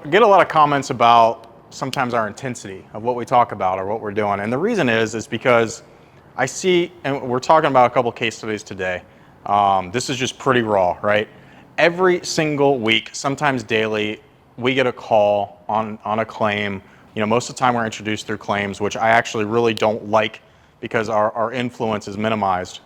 I get a lot of comments about sometimes our intensity of what we talk about or what we're doing. And the reason is because I see, and we're talking about a couple case studies today. This is just pretty raw, right? Every single week, sometimes daily, we get a call on a claim. You know, most of the time we're introduced through claims, which I actually really don't like because our influence is minimized.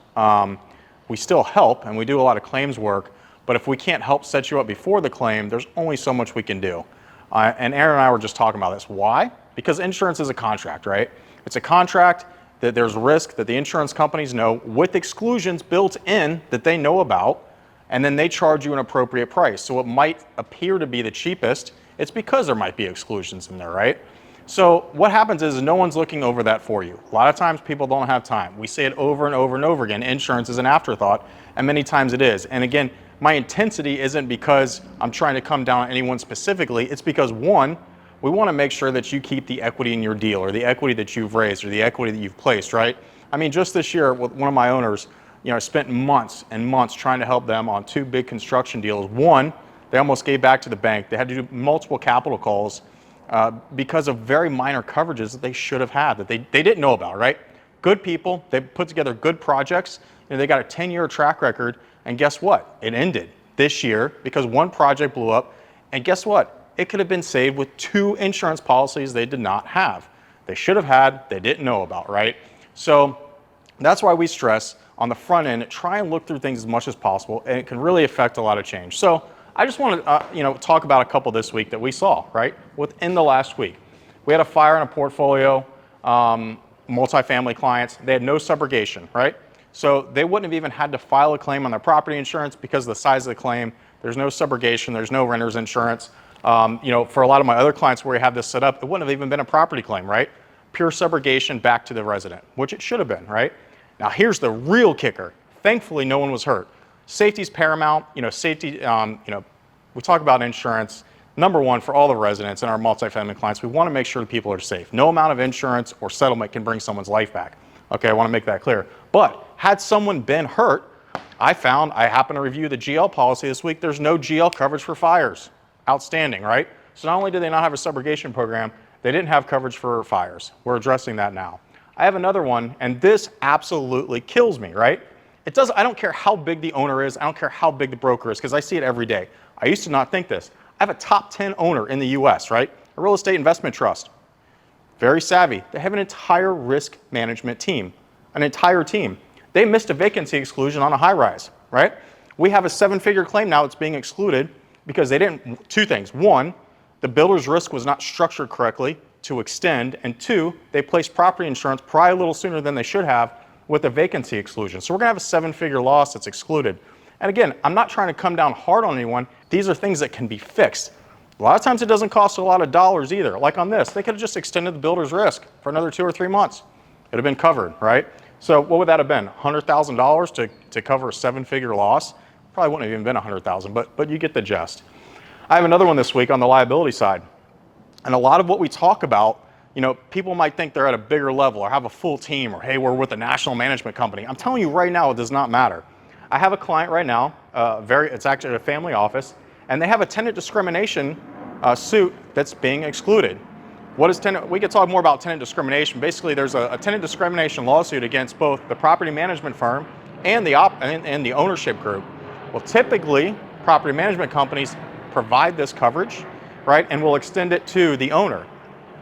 We still help and we do a lot of claims work, but if we can't help set you up before the claim, there's only so much we can do. And Aaron and I were just talking about this. Why? Because insurance is a contract, right? It's a contract that there's risk that the insurance companies know with exclusions built in that they know about, and then they charge you an appropriate price. So it might appear to be the cheapest. It's because there might be exclusions in there, right? So what happens is no one's looking over that for you. A lot of times people don't have time. We say it over and over and over again. Insurance is an afterthought, and many times it is. And again, my intensity isn't because I'm trying to come down on anyone specifically. It's because, one, we want to make sure that you keep the equity in your deal or the equity that you've raised or the equity that you've placed, right? I mean, just this year with one of my owners, you know, I spent months and months trying to help them on 2 big construction deals. One, they almost gave back to the bank. They had to do multiple capital calls because of very minor coverages that they should have had that they didn't know about, right? Good people, they put together good projects, and they got a 10-year track record, and guess what? It ended this year because one project blew up, and guess what? It could have been saved with 2 insurance policies they did not have. They should have had, they didn't know about, right? So that's why we stress on the front end, try and look through things as much as possible, and it can really affect a lot of change. So I just want to talk about a couple this week that we saw, right? Within the last week. We had a fire in a portfolio, multifamily clients. They had no subrogation, right? So they wouldn't have even had to file a claim on their property insurance because of the size of the claim. There's no subrogation, there's no renter's insurance. For a lot of my other clients where we have this set up, it wouldn't have even been a property claim, right? Pure subrogation back to the resident, which it should have been, right? Now here's the real kicker. Thankfully, no one was hurt. Safety's paramount. Safety, we talk about insurance. Number one, for all the residents and our multifamily clients, we want to make sure that people are safe. No amount of insurance or settlement can bring someone's life back. Okay, I want to make that clear. But had someone been hurt, I happened to review the GL policy this week, there's no GL coverage for fires. Outstanding, right? So not only do they not have a subrogation program, they didn't have coverage for fires. We're addressing that now. I have another one, and this absolutely kills me, right? I don't care how big the owner is, I don't care how big the broker is, because I see it every day. I used to not think this. I have a top 10 owner in the US, right? A real estate investment trust. Very savvy. They have an entire risk management team, an entire team. They missed a vacancy exclusion on a high rise, right? We have a 7-figure claim now that's being excluded because they didn't, 2 things. 1, the builder's risk was not structured correctly to extend, and 2, they placed property insurance probably a little sooner than they should have with a vacancy exclusion. So we're gonna have a 7-figure loss that's excluded. And again, I'm not trying to come down hard on anyone. These are things that can be fixed. A lot of times it doesn't cost a lot of dollars either. Like on this, they could have just extended the builder's risk for another 2 or 3 months. It'd have been covered, right? So what would that have been? $100,000 to cover a 7-figure loss? Probably wouldn't have even been $100,000, but you get the gist. I have another one this week on the liability side. And a lot of what we talk about, people might think they're at a bigger level or have a full team or, hey, we're with a national management company. I'm telling you right now, it does not matter. I have a client right now, it's actually a family office, and they have a tenant discrimination suit that's being excluded. What is tenant? We could talk more about tenant discrimination. Basically, there's a tenant discrimination lawsuit against both the property management firm and the ownership group. Well, typically, property management companies provide this coverage, right, and will extend it to the owner.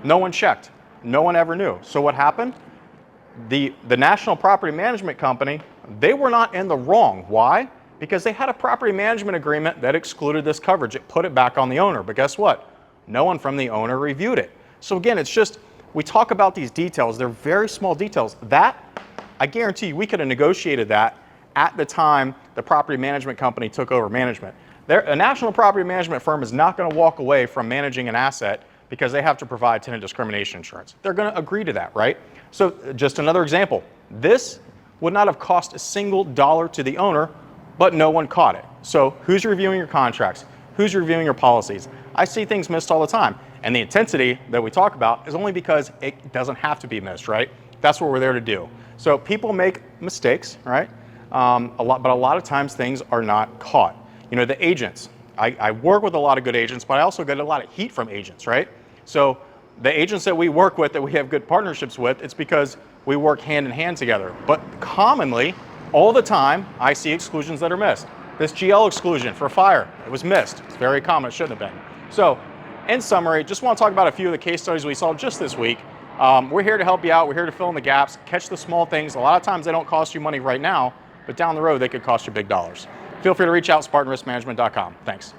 No one checked. No one ever knew. So what happened? The National Property Management Company, they were not in the wrong. Why? Because they had a property management agreement that excluded this coverage. It put it back on the owner. But guess what? No one from the owner reviewed it. So again, it's just, we talk about these details. They're very small details. That, I guarantee you, we could have negotiated that at the time the property management company took over management. A national property management firm is not going to walk away from managing an asset because they have to provide tenant discrimination insurance. They're going to agree to that, right? So just another example. This would not have cost a single dollar to the owner, but no one caught it. So who's reviewing your contracts? Who's reviewing your policies? I see things missed all the time. And the intensity that we talk about is only because it doesn't have to be missed, right? That's what we're there to do. So people make mistakes, right? But a lot of times things are not caught. The agents, I work with a lot of good agents, but I also get a lot of heat from agents, right? So the agents that we work with, that we have good partnerships with, it's because we work hand in hand together. But commonly, all the time, I see exclusions that are missed. This GL exclusion for fire, it was missed. It's very common, it shouldn't have been. So in summary, just want to talk about a few of the case studies we saw just this week. We're here to help you out. We're here to fill in the gaps, catch the small things. A lot of times they don't cost you money right now, but down the road they could cost you big dollars. Feel free to reach out, SpartanRiskManagement.com. Thanks.